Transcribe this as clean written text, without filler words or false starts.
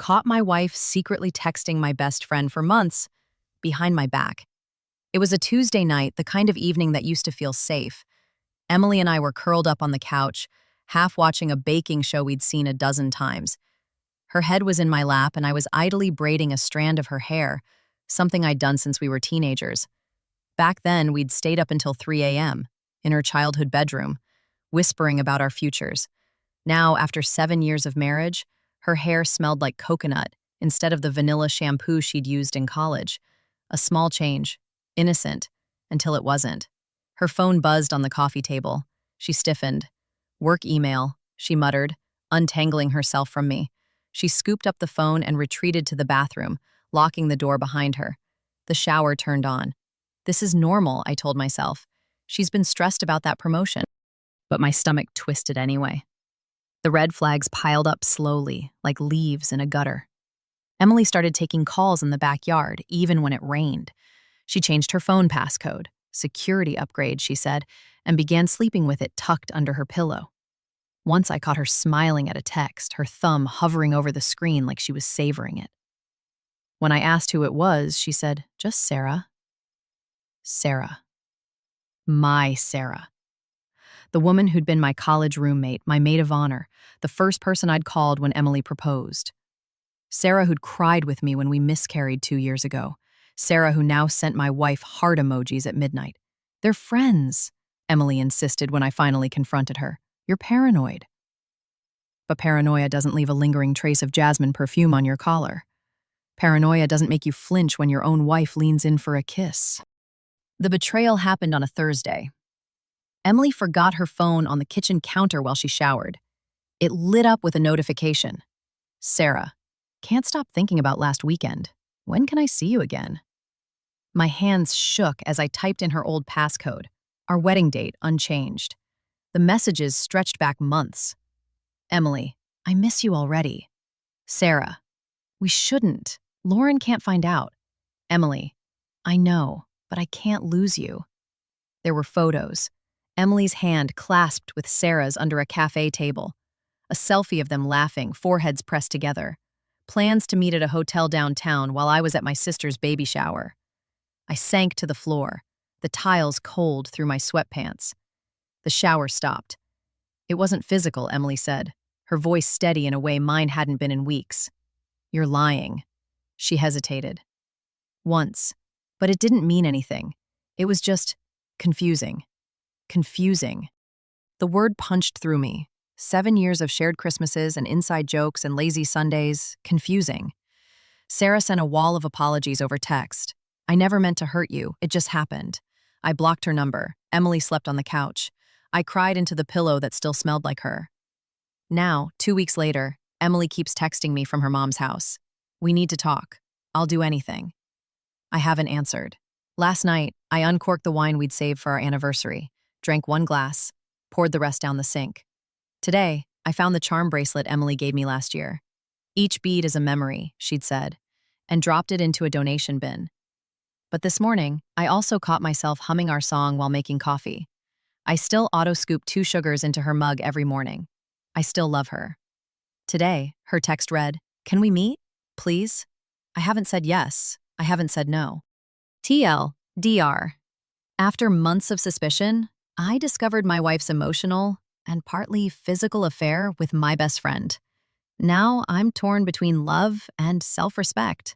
caught my wife secretly texting my best friend for months behind my back. It was a Tuesday night, the kind of evening that used to feel safe. Emily and I were curled up on the couch, half watching a baking show we'd seen a dozen times. Her head was in my lap, and I was idly braiding a strand of her hair, something I'd done since we were teenagers. Back then, we'd stayed up until 3 a.m. in her childhood bedroom, whispering about our futures. Now, after 7 years of marriage, her hair smelled like coconut instead of the vanilla shampoo she'd used in college. A small change, innocent, until it wasn't. Her phone buzzed on the coffee table. She stiffened. "Work email," she muttered, untangling herself from me. She scooped up the phone and retreated to the bathroom, locking the door behind her. The shower turned on. This is normal, I told myself. She's been stressed about that promotion. But my stomach twisted anyway. The red flags piled up slowly, like leaves in a gutter. Emily started taking calls in the backyard, even when it rained. She changed her phone passcode, security upgrade, she said, and began sleeping with it tucked under her pillow. Once I caught her smiling at a text, her thumb hovering over the screen like she was savoring it. When I asked who it was, she said, "Just Sarah." Sarah. My Sarah. The woman who'd been my college roommate, my maid of honor, the first person I'd called when Emily proposed. Sarah who'd cried with me when we miscarried 2 years ago. Sarah who now sent my wife heart emojis at midnight. "They're friends," Emily insisted when I finally confronted her. "You're paranoid." But paranoia doesn't leave a lingering trace of jasmine perfume on your collar. Paranoia doesn't make you flinch when your own wife leans in for a kiss. The betrayal happened on a Thursday. Emily forgot her phone on the kitchen counter while she showered. It lit up with a notification. "Sarah, can't stop thinking about last weekend. When can I see you again?" My hands shook as I typed in her old passcode, our wedding date unchanged. The messages stretched back months. "Emily, I miss you already." "Sarah, we shouldn't. Lauren can't find out." "Emily, I know, but I can't lose you." There were photos. Emily's hand clasped with Sarah's under a cafe table. A selfie of them laughing, foreheads pressed together. Plans to meet at a hotel downtown while I was at my sister's baby shower. I sank to the floor, the tiles cold through my sweatpants. The shower stopped. "It wasn't physical," Emily said, her voice steady in a way mine hadn't been in weeks. "You're lying." She hesitated. "Once, but it didn't mean anything. It was just confusing. Confusing." The word punched through me. 7 years of shared Christmases and inside jokes and lazy Sundays, confusing. Sarah sent a wall of apologies over text. "I never meant to hurt you, it just happened." I blocked her number. Emily slept on the couch. I cried into the pillow that still smelled like her. Now, 2 weeks later, Emily keeps texting me from her mom's house. "We need to talk. I'll do anything." I haven't answered. Last night, I uncorked the wine we'd saved for our anniversary, drank 1 glass, poured the rest down the sink. Today, I found the charm bracelet Emily gave me last year. "Each bead is a memory," she'd said, and dropped it into a donation bin. But this morning, I also caught myself humming our song while making coffee. I still auto-scoop 2 sugars into her mug every morning. I still love her. Today, her text read, "Can we meet? Please?" I haven't said yes. I haven't said no. TLDR. After months of suspicion, I discovered my wife's emotional and partly physical affair with my best friend. Now I'm torn between love and self-respect.